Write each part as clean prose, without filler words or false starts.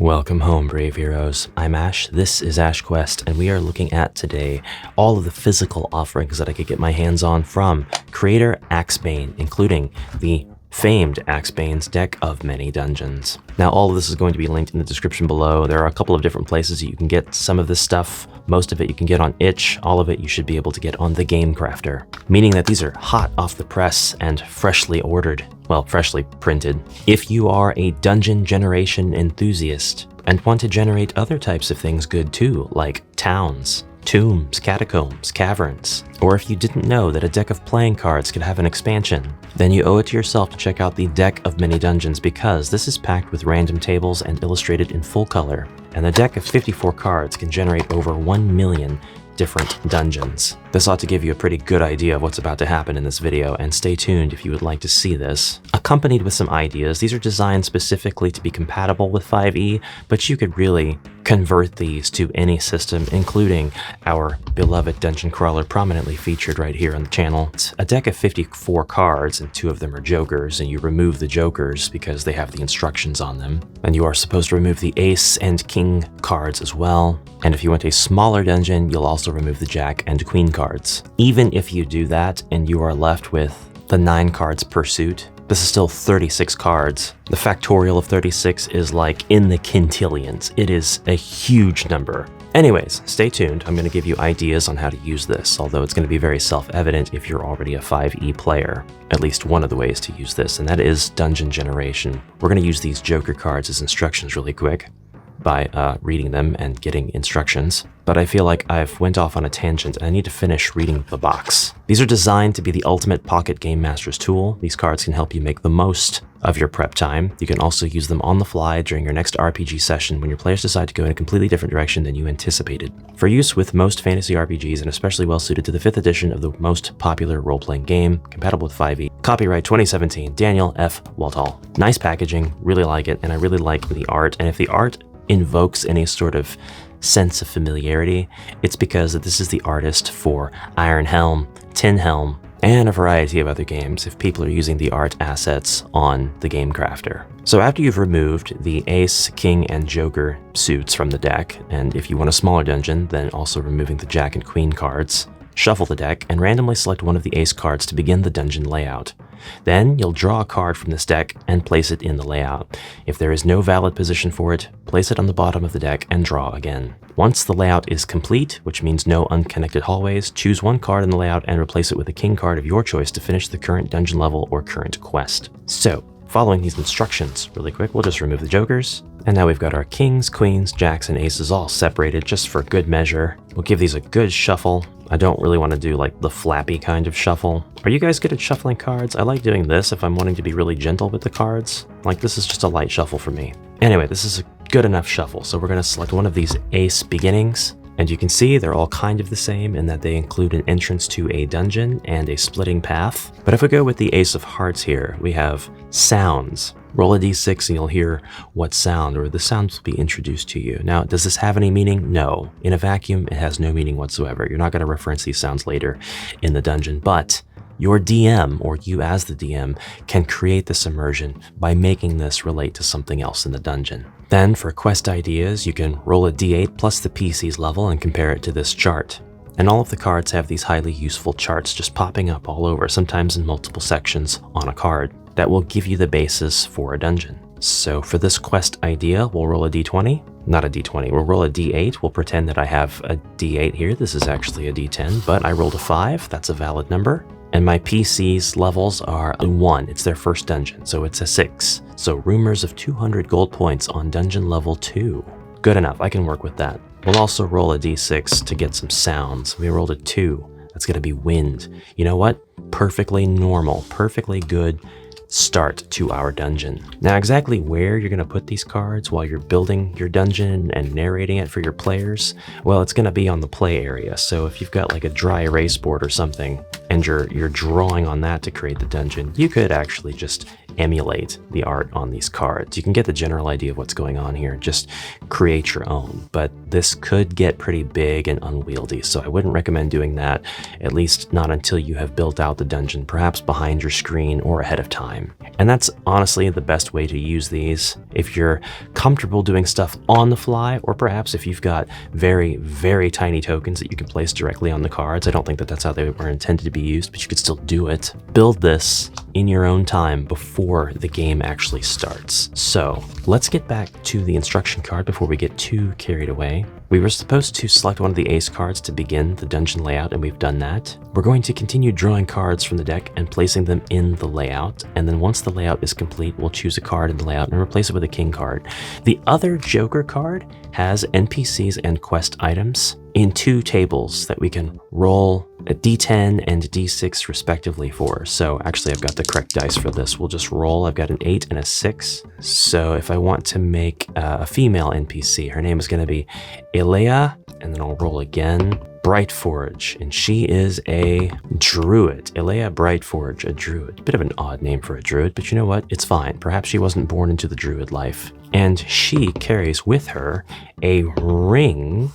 Welcome home, brave heroes. I'm Ash, this is AxeQuest, and we are looking at today all of the physical offerings that I could get my hands on from creator AxeBane, including the famed AxeBane's deck of many dungeons. Now, all of this is going to be linked in the description below. There are a couple of different places that you can get some of this stuff. Most of it you can get on itch, all of it you should be able to get on the Game Crafter, meaning that these are hot off the press and freshly ordered. Well, freshly printed. If you are a dungeon generation enthusiast and want to generate other types of things good too, like towns, tombs, catacombs, caverns, or if you didn't know that a deck of playing cards could have an expansion, then you owe it to yourself to check out the Deck of Many Dungeons, because this is packed with random tables and illustrated in full color, and the deck of 54 cards can generate over 1 million different dungeons. This ought to give you a pretty good idea of what's about to happen in this video, and stay tuned if you would like to see this. Accompanied with some ideas, these are designed specifically to be compatible with 5e, but you could really convert these to any system, including our beloved dungeon crawler prominently featured right here on the channel. It's a deck of 54 cards, and 2 of them are jokers, and you remove the jokers because they have the instructions on them. And you are supposed to remove the ace and king cards as well. And if you want a smaller dungeon, you'll also remove the jack and queen cards. Even if you do that and you are left with the 9 cards per suit, this is still 36 cards. The factorial of 36 is like in the quintillions. It is a huge number. Anyways, stay tuned. I'm going to give you ideas on how to use this, although it's going to be very self-evident if you're already a 5e player. At least one of the ways to use this, and that is dungeon generation. We're going to use these joker cards as instructions really quick by reading them and getting instructions, but I feel like I've went off on a tangent and I need to finish reading the box. These are designed to be the ultimate pocket game master's tool. These cards can help you make the most of your prep time. You can also use them on the fly during your next RPG session when your players decide to go in a completely different direction than you anticipated. For use with most fantasy RPGs and especially well suited to the 5th edition of the most popular role-playing game, compatible with 5e. Copyright 2017, Daniel F. Walthall. Nice packaging, really like it, and I really like the art, and if the art invokes any sort of sense of familiarity, it's because this is the artist for Iron Helm, Tin Helm, and a variety of other games if people are using the art assets on the Game Crafter. So after you've removed the ace, king, and joker suits from the deck, and if you want a smaller dungeon, then also removing the jack and queen cards, shuffle the deck and randomly select one of the ace cards to begin the dungeon layout. Then you'll draw a card from this deck and place it in the layout. If there is no valid position for it, place it on the bottom of the deck and draw again. Once the layout is complete, which means no unconnected hallways, choose one card in the layout and replace it with a king card of your choice to finish the current dungeon level or current quest. So, following these instructions really quick, we'll just remove the jokers. And now we've got our kings, queens, jacks, and aces all separated just for good measure. We'll give these a good shuffle. I don't really want to do like the flappy kind of shuffle. Are you guys good at shuffling cards? I like doing this if I'm wanting to be really gentle with the cards. Like, this is just a light shuffle for me. Anyway, this is a good enough shuffle. So we're going to select one of these ace beginnings. And you can see they're all kind of the same in that they include an entrance to a dungeon and a splitting path. But if we go with the ace of hearts here, we have sounds. Roll a d6 and you'll hear what sound, or the sounds will be introduced to you. Now, does this have any meaning? No. In a vacuum, it has no meaning whatsoever. You're not going to reference these sounds later in the dungeon, but your DM, or you as the DM, can create this immersion by making this relate to something else in the dungeon. Then, for quest ideas, you can roll a d8 plus the PC's level and compare it to this chart. And all of the cards have these highly useful charts just popping up all over, sometimes in multiple sections on a card, that will give you the basis for a dungeon. So for this quest idea, we'll roll a d20. Not a d20, we'll roll a d8. We'll pretend that I have a d8 here. This is actually a d10, but I rolled a 5. That's a valid number. And my PC's levels are a 1. It's their first dungeon, so it's a 6. So rumors of 200 gold points on dungeon level 2. Good enough, I can work with that. We'll also roll a d6 to get some sounds. We rolled a 2. That's gonna be wind. You know what? Perfectly normal, perfectly good start to our dungeon. Now, exactly where you're going to put these cards while you're building your dungeon and narrating it for your players, well, it's going to be on the play area. So if you've got like a dry erase board or something and you're drawing on that to create the dungeon, you could actually just emulate the art on these cards. You can get the general idea of what's going on here, just create your own. But this could get pretty big and unwieldy, so I wouldn't recommend doing that, at least not until you have built out the dungeon, perhaps behind your screen or ahead of time. game. And that's honestly the best way to use these if you're comfortable doing stuff on the fly, or perhaps if you've got very, very tiny tokens that you can place directly on the cards. I don't think that that's how they were intended to be used, but you could still do it. Build this in your own time before the game actually starts. So let's get back to the instruction card before we get too carried away. We were supposed to select one of the ace cards to begin the dungeon layout, and we've done that. We're going to continue drawing cards from the deck and placing them in the layout, and then once the layout is complete, we'll choose a card in the layout and replace it with a king card. The other Joker card has NPCs and quest items in 2 tables that we can roll a D10 and a D6 respectively for. So actually I've got the correct dice for this. We'll just roll. I've got an 8 and a 6. So if I want to make a female NPC, her name is going to be Elea, and then I'll roll again. Brightforge, and she is a druid. Elea Brightforge, a druid. Bit of an odd name for a druid, but you know what? It's fine. Perhaps she wasn't born into the druid life. And she carries with her a ring,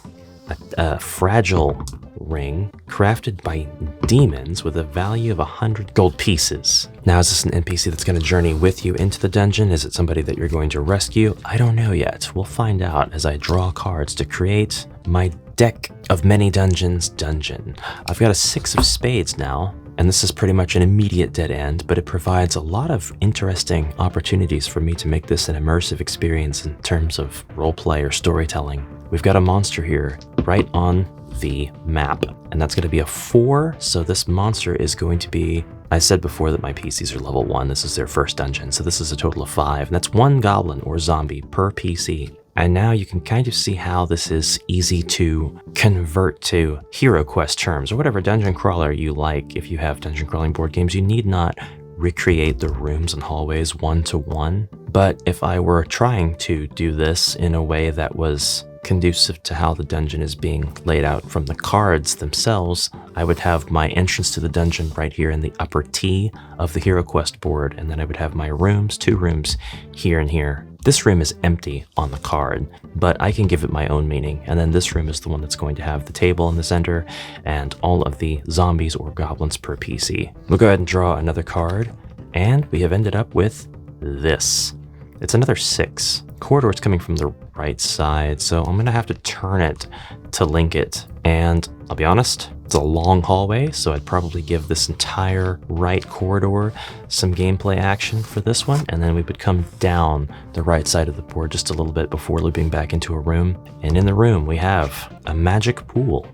a fragile ring crafted by demons with a value of 100 gold pieces. Now, is this an NPC that's going to journey with you into the dungeon? Is it somebody that you're going to rescue? I don't know yet. We'll find out as I draw cards to create my deck of many dungeons dungeon. I've got a 6 of spades now, and this is pretty much an immediate dead end, but it provides a lot of interesting opportunities for me to make this an immersive experience in terms of roleplay or storytelling. We've got a monster here right on the map, and that's going to be a 4, so this monster is going to be, I said before that my PCs are level 1, this is their first dungeon, so this is a total of 5, and that's 1 goblin or zombie per PC. And now you can kind of see how this is easy to convert to HeroQuest terms, or whatever dungeon crawler you like. If you have dungeon crawling board games, you need not recreate the rooms and hallways one-to-one. But if I were trying to do this in a way that was conducive to how the dungeon is being laid out from the cards themselves, I would have my entrance to the dungeon right here in the upper T of the HeroQuest board, and then I would have my rooms, 2 rooms here and here. This room is empty on the card, but I can give it my own meaning, and then this room is the one that's going to have the table in the center and all of the zombies or goblins per PC. We'll go ahead and draw another card, and we have ended up with this. It's another 6. Corridor is coming from the right side, so I'm gonna have to turn it to link it. And I'll be honest, it's a long hallway, so I'd probably give this entire right corridor some gameplay action for this one, and then we would come down the right side of the board just a little bit before looping back into a room. And in the room, we have a magic pool.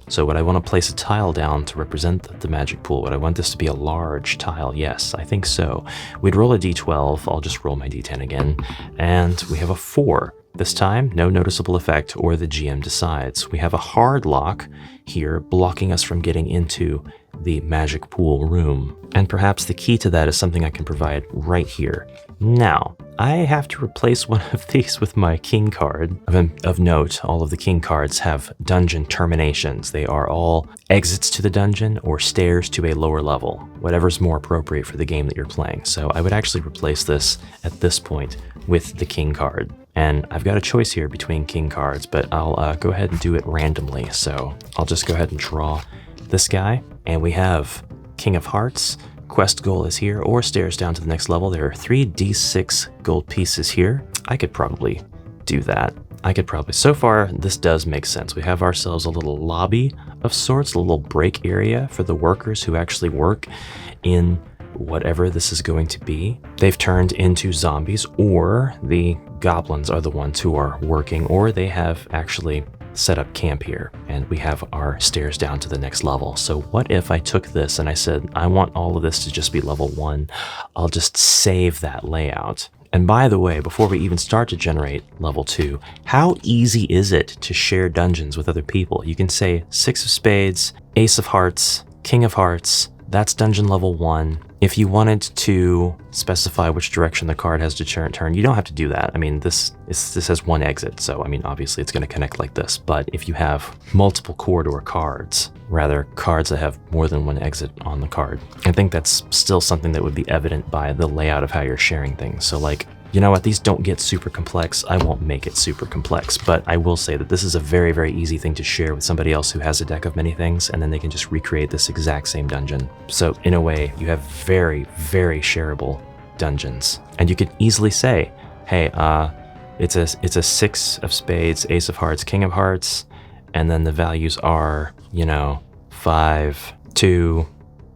So would I want to place a tile down to represent the magic pool? Would I want this to be a large tile? Yes, I think so. We'd roll a d12. I'll just roll my d10 again. And we have a 4. This time, no noticeable effect, or the GM decides. We have a hard lock here blocking us from getting into the magic pool room. And perhaps the key to that is something I can provide right here. Now, I have to replace one of these with my king card. Of note, all of the king cards have dungeon terminations. They are all exits to the dungeon or stairs to a lower level, whatever's more appropriate for the game that you're playing. So I would actually replace this at this point with the king card. And I've got a choice here between king cards, but I'll go ahead and do it randomly. So I'll just go ahead and draw this guy, and we have King of Hearts. Quest goal is here, or stairs down to the next level. There are 3 D6 gold pieces here. I could probably do that. So far, this does make sense. We have ourselves a little lobby of sorts, a little break area for the workers who actually work in whatever this is going to be. They've turned into zombies, or the goblins are the ones who are working, or they have actually set up camp here, and we have our stairs down to the next level. So what if I took this and I said, I want all of this to just be level 1. I'll just save that layout. And by the way, before we even start to generate level 2, how easy is it to share dungeons with other people? You can say 6 of spades, ace of hearts, king of hearts. That's dungeon level 1. If you wanted to specify which direction the card has to turn, you don't have to do that. I mean, this has 1 exit, so I mean, obviously it's going to connect like this. But if you have multiple corridor cards, rather cards that have more than 1 exit on the card, I think that's still something that would be evident by the layout of how you're sharing things. So like, you know what, these don't get super complex. I won't make it super complex, but I will say that this is a very, very easy thing to share with somebody else who has a deck of many things, and then they can just recreate this exact same dungeon. So in a way, you have very, very shareable dungeons. And you could easily say, hey, it's a 6 of spades, ace of hearts, king of hearts, and then the values are, 5, 2,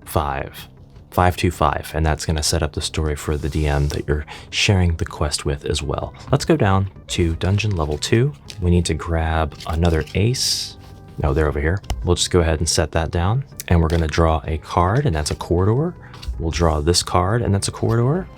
5. 525, and that's going to set up the story for the DM that you're sharing the quest with as well. Let's go down to dungeon level 2. We need to grab another ace. No, they're over here. We'll just go ahead and set that down, and we're going to draw a card, and that's a corridor. We'll draw this card, and that's a corridor.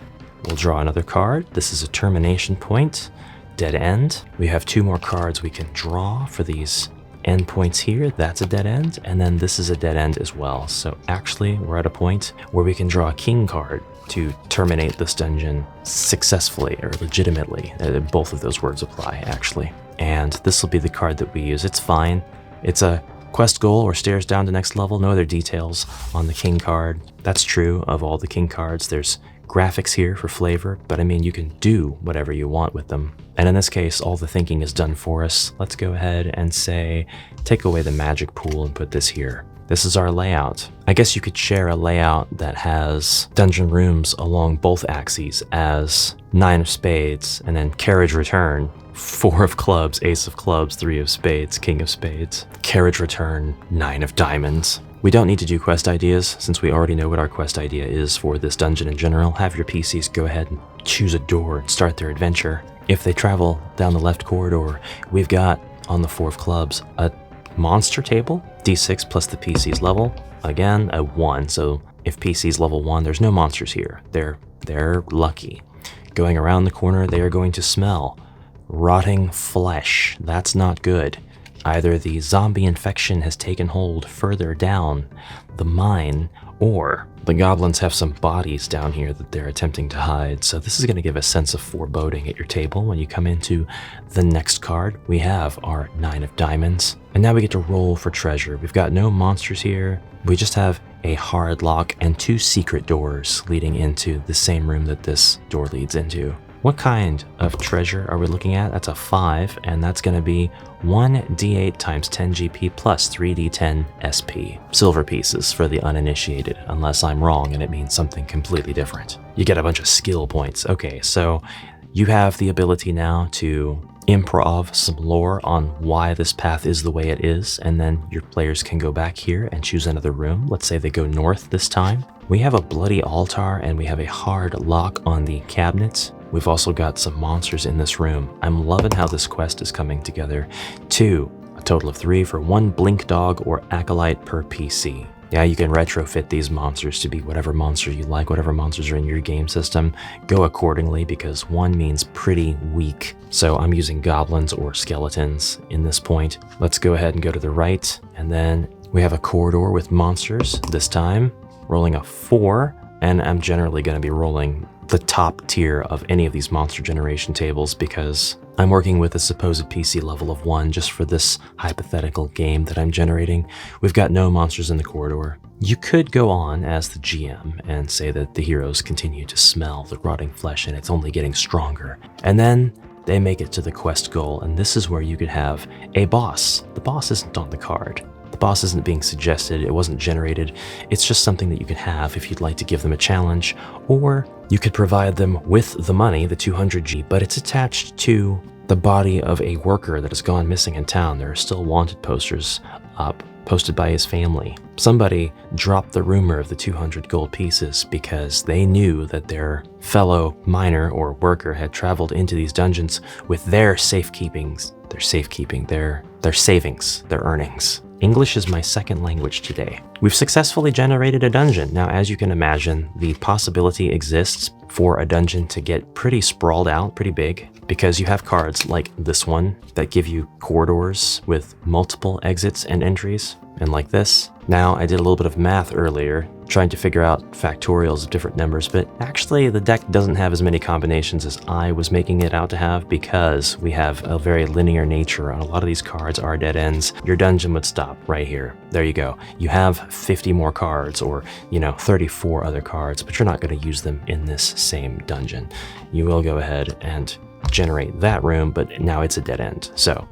We'll draw another card. This is a termination point, dead end. We have 2 more cards we can draw for these endpoints here. That's a dead end, and then this is a dead end as well. So actually we're at a point where we can draw a king card to terminate this dungeon successfully or legitimately. Both of those words apply actually. And this will be the card that we use. It's fine. It's a quest goal or stairs down to next level. No other details on the king card. That's true of all the king cards. There's graphics here for flavor, but I mean, you can do whatever you want with them. And in this case, all the thinking is done for us. Let's go ahead and say, take away the magic pool and put this here. This is our layout. I guess you could share a layout that has dungeon rooms along both axes as 9 of spades, and then carriage return, 4 of clubs, ace of clubs, 3 of spades, king of spades, carriage return, 9 of diamonds. We don't need to do quest ideas, since we already know what our quest idea is for this dungeon in general. Have your PCs go ahead and choose a door and start their adventure. If they travel down the left corridor, we've got, on the 4 of clubs, a monster table, d6 plus the PC's level. Again, a 1, so if PC's level 1, there's no monsters here. They're lucky. Going around the corner, they are going to smell rotting flesh. That's not good. Either the zombie infection has taken hold further down the mine, or the goblins have some bodies down here that they're attempting to hide. So this is going to give a sense of foreboding at your table when you come into the next card. We have our 9 of diamonds, and now we get to roll for treasure. We've got no monsters here. We just have a hard lock and 2 secret doors leading into the same room that this door leads into. What kind of treasure are we looking at? That's a 5, and that's going to be 1d8 times 10 GP plus 3d10 SP. Silver pieces for the uninitiated, unless I'm wrong and it means something completely different. You get a bunch of skill points. Okay, so you have the ability now to improv some lore on why this path is the way it is, and then your players can go back here and choose another room. Let's say they go north this time. We have a bloody altar, and we have a hard lock on the cabinets. We've also got some monsters in this room. I'm loving how this quest is coming together. 2, a total of 3 for 1 blink dog or acolyte per PC. Yeah, you can retrofit these monsters to be whatever monster you like, whatever monsters are in your game system. Go accordingly, because 1 means pretty weak. So I'm using goblins or skeletons in this point. Let's go ahead and go to the right, and then we have a corridor with monsters. This time, rolling a 4, and I'm generally going to be rolling the top tier of any of these monster generation tables because I'm working with a supposed PC level of 1 just for this hypothetical game that I'm generating. We've got no monsters in the corridor. You could go on as the GM and say that the heroes continue to smell the rotting flesh and it's only getting stronger. And then they make it to the quest goal, and this is where you could have a boss. The boss isn't on the card. The boss isn't being suggested, it wasn't generated. It's just something that you can have if you'd like to give them a challenge, or you could provide them with the money, the 200G, but it's attached to the body of a worker that has gone missing in town. There are still wanted posters up, posted by his family. Somebody dropped the rumor of the 200 gold pieces because they knew that their fellow miner or worker had traveled into these dungeons with their savings, their earnings. English is my second language today. We've successfully generated a dungeon. Now, as you can imagine, the possibility exists for a dungeon to get pretty sprawled out, pretty big, because you have cards like this one that give you corridors with multiple exits and entries, and like this. Now, I did a little bit of math earlier, trying to figure out factorials of different numbers, but actually the deck doesn't have as many combinations as I was making it out to have because we have a very linear nature on a lot of these cards are dead ends. Your dungeon would stop right here. There you go. You have 50 more cards or, 34 other cards, but you're not going to use them in this same dungeon. You will go ahead and generate that room, but now it's a dead end. So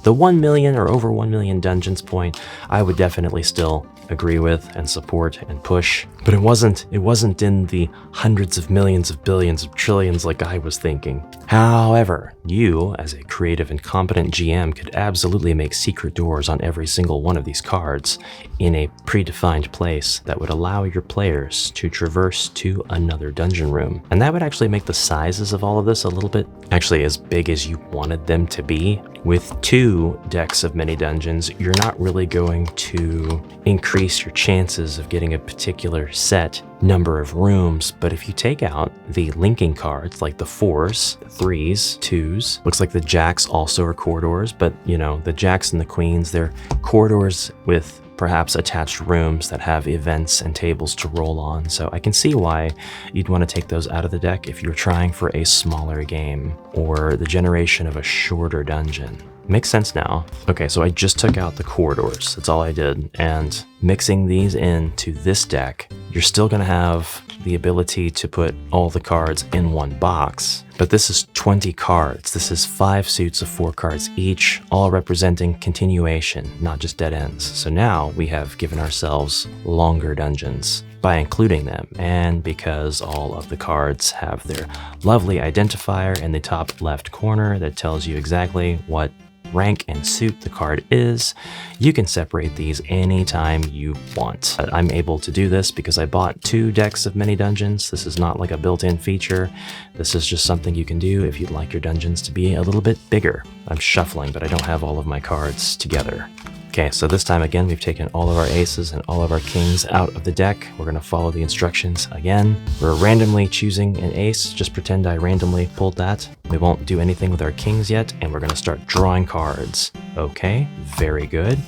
The 1 million or over 1 million dungeons point, I would definitely still agree with and support and push, but it wasn't in the hundreds of millions of billions of trillions like I was thinking. However, you, as a creative and competent GM, could absolutely make secret doors on every single one of these cards in a predefined place that would allow your players to traverse to another dungeon room. And that would actually make the sizes of all of this a little bit actually as big as you wanted them to be. With 2 decks of mini dungeons, you're not really going to increase your chances of getting a particular set number of rooms, but if you take out the linking cards like the 4s, 3s, 2s, looks like the jacks also are corridors, but you know, the jacks and the queens, they're corridors with perhaps attached rooms that have events and tables to roll on. So I can see why you'd want to take those out of the deck if you're trying for a smaller game or the generation of a shorter dungeon. Makes sense now. Okay, so I just took out the corridors. That's all I did. And mixing these into this deck, you're still going to have the ability to put all the cards in one box. But this is 20 cards. This is 5 suits of 4 cards each, all representing continuation, not just dead ends. So now we have given ourselves longer dungeons by including them, and because all of the cards have their lovely identifier in the top left corner that tells you exactly what rank and suit the card is, you can separate these anytime you want. I'm able to do this because I bought 2 decks of mini dungeons. This is not like a built-in feature. This is just something you can do if you'd like your dungeons to be a little bit bigger. I'm shuffling, but I don't have all of my cards together. Okay, so this time again, we've taken all of our aces and all of our kings out of the deck. We're gonna follow the instructions again. We're randomly choosing an ace. Just pretend I randomly pulled that. We won't do anything with our kings yet, and we're gonna start drawing cards. Okay, very good,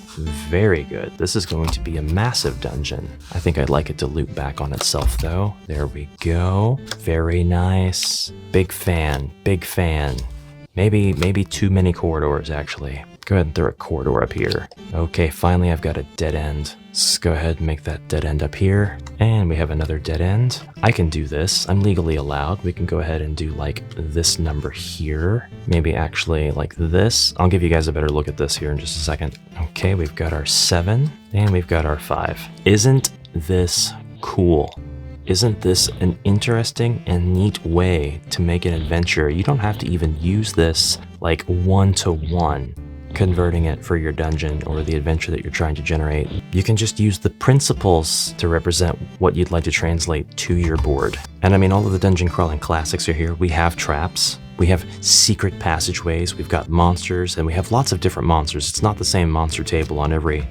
very good. This is going to be a massive dungeon. I think I'd like it to loop back on itself though. There we go, very nice. Big fan, big fan. Maybe too many corridors actually. Go ahead and throw a corridor up here. Okay, finally I've got a dead end. Let's go ahead and make that dead end up here. And we have another dead end. I can do this, I'm legally allowed. We can go ahead and do like this number here. Maybe actually like this. I'll give you guys a better look at this here in just a second. Okay, we've got our 7 and we've got our 5. Isn't this cool? Isn't this an interesting and neat way to make an adventure? You don't have to even use this like one-to-one, converting it for your dungeon or the adventure that you're trying to generate. You can just use the principles to represent what you'd like to translate to your board. And I mean, all of the dungeon crawling classics are here. We have traps, we have secret passageways, we've got monsters, and we have lots of different monsters. It's not the same monster table on every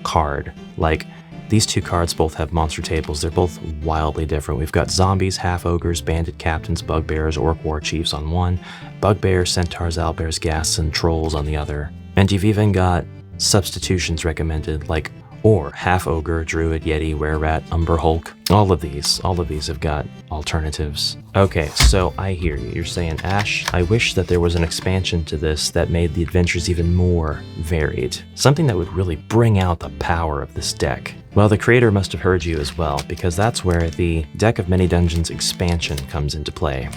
card. Like, these 2 cards both have monster tables. They're both wildly different. We've got zombies, half-ogres, bandit captains, bugbears, orc war chiefs on one, bugbears, centaurs, owlbears, ghasts, and trolls on the other. And you've even got substitutions recommended, like or half-ogre, druid, yeti, were-rat, umber hulk. All of these have got alternatives. Okay, so I hear you. You're saying, Ash, I wish that there was an expansion to this that made the adventures even more varied. Something that would really bring out the power of this deck. Well, the creator must have heard you as well, because that's where the Deck of Many Dungeons expansion comes into play.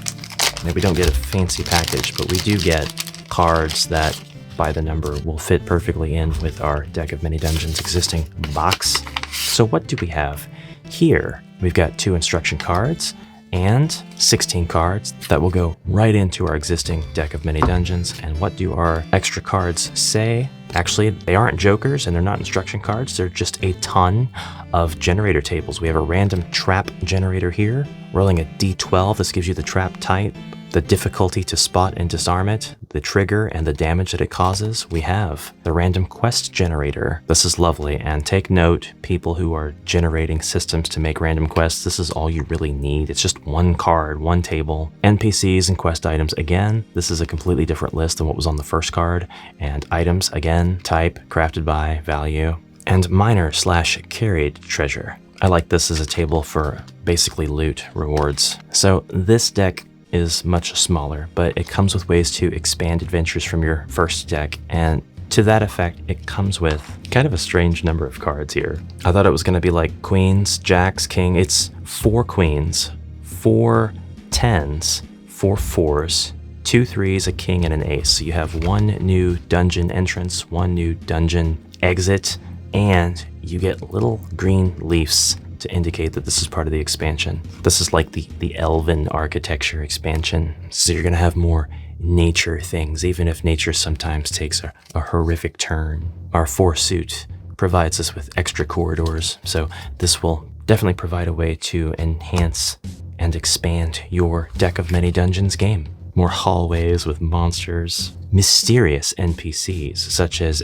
Now, we don't get a fancy package, but we do get cards that, by the number, will fit perfectly in with our Deck of Many Dungeons existing box. So what do we have here? We've got 2 instruction cards and 16 cards that will go right into our existing Deck of Many Dungeons. And what do our extra cards say? Actually, they aren't jokers and they're not instruction cards. They're just a ton of generator tables. We have a random trap generator here, rolling a d12. This gives you the trap type, the difficulty to spot and disarm it, the trigger, and the damage that it causes. We have the random quest generator. This is lovely, and take note, people who are generating systems to make random quests, this is all you really need. It's just 1 card, 1 table. NPCs and quest items, again, this is a completely different list than what was on the first card. And items, again, type, crafted by, value, and minor/carried treasure. I like this as a table for basically loot rewards. So this deck is much smaller, but it comes with ways to expand adventures from your first deck, and to that effect, it comes with kind of a strange number of cards here. I thought it was going to be like queens, jacks, king. It's 4 queens, 4 10s, 4 4s, 2 3s, a king, and an ace. So you have 1 new dungeon entrance, 1 new dungeon exit, and you get little green leaves to indicate that this is part of the expansion. This is like the Elven architecture expansion. So you're gonna have more nature things, even if nature sometimes takes a horrific turn. Our 4 suit provides us with extra corridors, so this will definitely provide a way to enhance and expand your Deck of Many Dungeons game. More hallways with monsters, mysterious NPCs, such as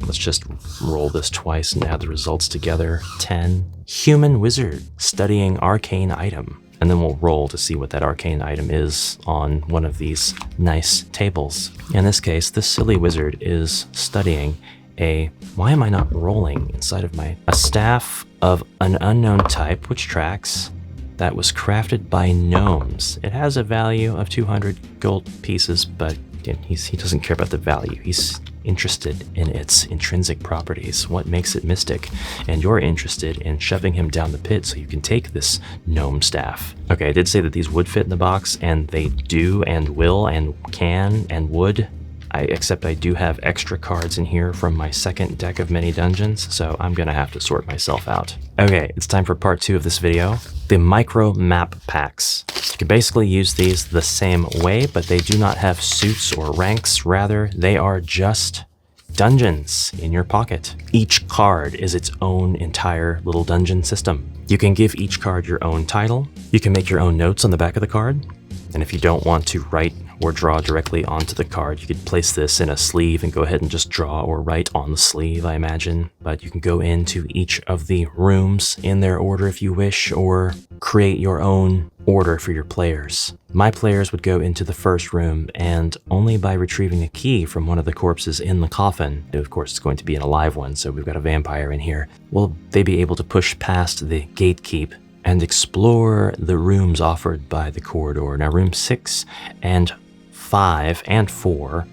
let's just roll this twice and add the results together, 10. Human wizard studying arcane item. And then we'll roll to see what that arcane item is on one of these nice tables. In this case, this silly wizard is studying why am I not rolling inside of a staff of an unknown type, which tracks, that was crafted by gnomes. It has a value of 200 gold pieces, but he doesn't care about the value. He's interested in its intrinsic properties, what makes it mystic, and you're interested in shoving him down the pit so you can take this gnome staff. Okay, I did say that these would fit in the box, and they do and will and can and would. Except I do have extra cards in here from my second Deck of Many Dungeons, so I'm gonna have to sort myself out. Okay, it's time for part 2 of this video. The micro map packs. You can basically use these the same way, but they do not have suits or ranks. Rather, they are just dungeons in your pocket. Each card is its own entire little dungeon system. You can give each card your own title. You can make your own notes on the back of the card. And if you don't want to write or draw directly onto the card, you could place this in a sleeve and go ahead and just draw or write on the sleeve, I imagine. But you can go into each of the rooms in their order if you wish, or create your own order for your players. My players would go into the first room, and only by retrieving a key from one of the corpses in the coffin, of course it's going to be an alive one, so we've got a vampire in here, will they be able to push past the gatekeep and explore the rooms offered by the corridor. Now room 6 and 5 and 4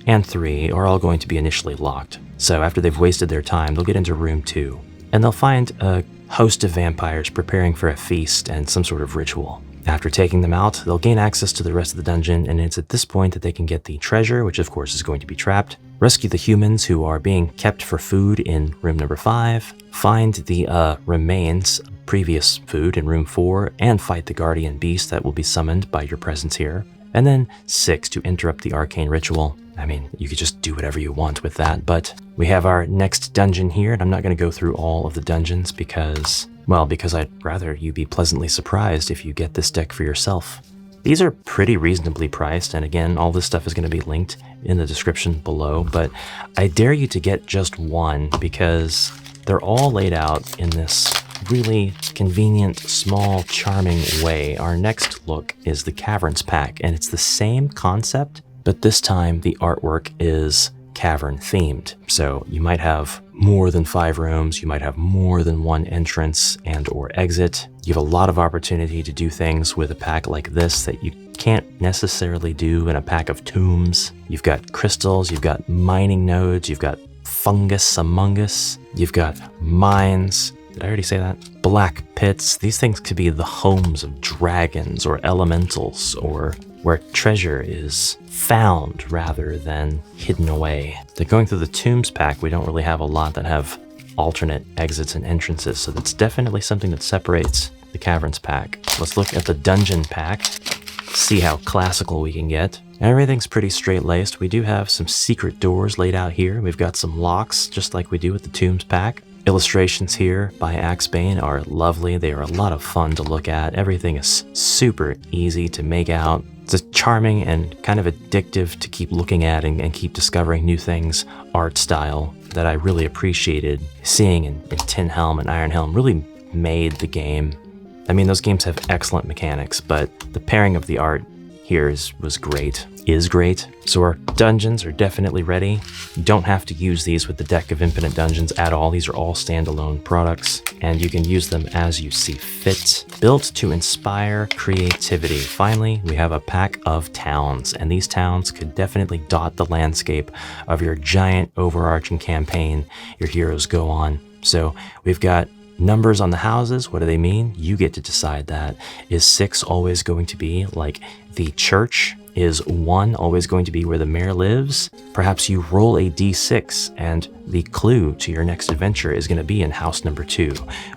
and 3 are all going to be initially locked. So after they've wasted their time, they'll get into room 2, and they'll find a host of vampires preparing for a feast and some sort of ritual. After taking them out, they'll gain access to the rest of the dungeon, and it's at this point that they can get the treasure, which of course is going to be trapped, rescue the humans who are being kept for food in room number 5, find the remains of previous food in room 4, and fight the guardian beast that will be summoned by your presence here. And then 6 to interrupt the arcane ritual. I mean, you could just do whatever you want with that, but we have our next dungeon here, and I'm not going to go through all of the dungeons because I'd rather you be pleasantly surprised if you get this deck for yourself. These are pretty reasonably priced, and again, all this stuff is going to be linked in the description below, but I dare you to get just one because they're all laid out in this really convenient, small, charming way. Our next look is the Caverns pack, and it's the same concept, but this time the artwork is cavern themed. So you might have more than 5 rooms, you might have more than 1 entrance and or exit. You have a lot of opportunity to do things with a pack like this that you can't necessarily do in a pack of tombs. You've got crystals, you've got mining nodes, you've got fungus among us, you've got mines. Did I already say that? Black pits. These things could be the homes of dragons or elementals, or where treasure is found rather than hidden away. Going through the tombs pack, we don't really have a lot that have alternate exits and entrances, so that's definitely something that separates the Caverns pack. Let's look at the dungeon pack, see how classical we can get. Everything's pretty straight-laced. We do have some secret doors laid out here. We've got some locks, just like we do with the tombs pack. Illustrations here by AxeBane are lovely. They are a lot of fun to look at. Everything is super easy to make out. It's a charming and kind of addictive to keep looking at and keep discovering new things art style that I really appreciated seeing in Tin Helm and Iron Helm. Really made the game. I mean, those games have excellent mechanics, but the pairing of the art here is great. So our dungeons are definitely ready. You don't have to use these with the Deck of Infinite Dungeons at all. These are all standalone products, and you can use them as you see fit. Built to inspire creativity. Finally, we have a pack of towns, and these towns could definitely dot the landscape of your giant overarching campaign your heroes go on. So we've got numbers on the houses. What do they mean? You get to decide that. Is 6 always going to be like the church Is 1 always going to be where the mayor lives? Perhaps you roll a d6 and the clue to your next adventure is going to be in house number 2,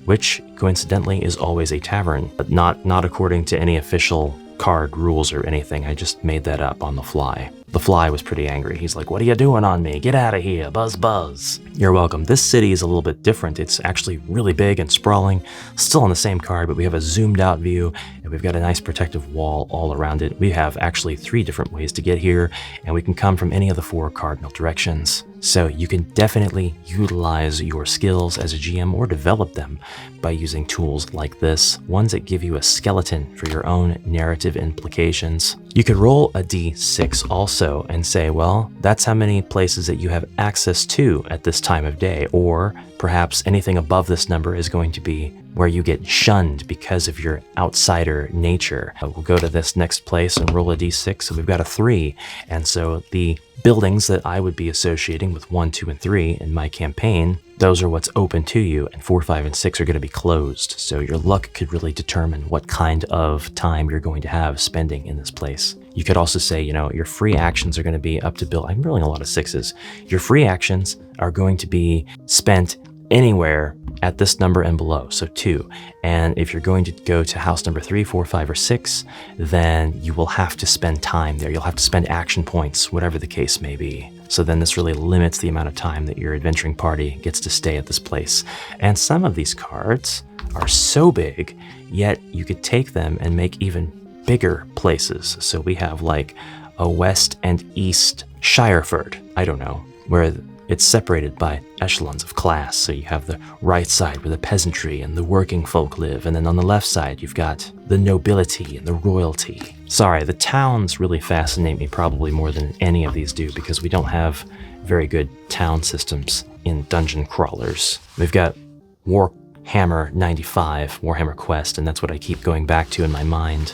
which coincidentally is always a tavern, but not according to any official card rules or anything. I just made that up on the fly. The fly was pretty angry. He's like, "What are you doing on me? Get out of here, buzz buzz." You're welcome. This city is a little bit different. It's actually really big and sprawling, still on the same card, but we have a zoomed out view and we've got a nice protective wall all around it. We have actually 3 different ways to get here, and we can come from any of the 4 cardinal directions. So you can definitely utilize your skills as a GM or develop them by using tools like this, ones that give you a skeleton for your own narrative implications. You could roll a d6 also and say, well, that's how many places that you have access to at this time of day, or perhaps anything above this number is going to be where you get shunned because of your outsider nature. We'll go to this next place and roll a d6, so we've got a 3, and so the buildings that I would be associating with 1, 2, and 3 in my campaign, those are what's open to you, and 4, 5, and 6 are going to be closed. So your luck could really determine what kind of time you're going to have spending in this place. You could also say, you know, your free actions are going to be up to build. I'm rolling a lot of 6s. Your free actions are going to be spent anywhere at this number and below, so 2. And if you're going to go to house number 3, 4, 5, or 6, then you will have to spend time there. You'll have to spend action points, whatever the case may be. So then this really limits the amount of time that your adventuring party gets to stay at this place. And some of these cards are so big, yet you could take them and make even bigger places. So we have like a west and east Shireford, I don't know, where it's separated by echelons of class. So you have the right side where the peasantry and the working folk live, and then on the left side you've got the nobility and the royalty. Sorry, the towns really fascinate me probably more than any of these do, because we don't have very good town systems in dungeon crawlers. We've got Warhammer 95, Warhammer Quest, and that's what I keep going back to in my mind.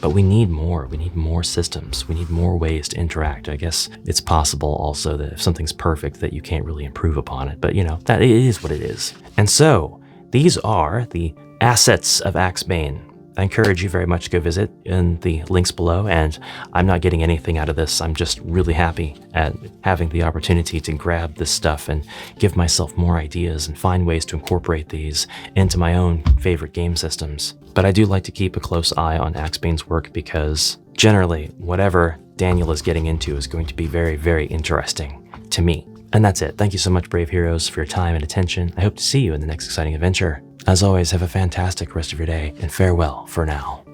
But we need more. We need more systems. We need more ways to interact. I guess it's possible also that if something's perfect that you can't really improve upon it. But you know, that it is what it is. And so these are the assets of AxeBane. I encourage you very much to go visit in the links below, and I'm not getting anything out of this. I'm just really happy at having the opportunity to grab this stuff and give myself more ideas and find ways to incorporate these into my own favorite game systems. But I do like to keep a close eye on AxeBane's work, because generally whatever Daniel is getting into is going to be very, very interesting to me. And that's it. Thank you so much, brave heroes, for your time and attention. I hope to see you in the next exciting adventure. As always, have a fantastic rest of your day, and farewell for now.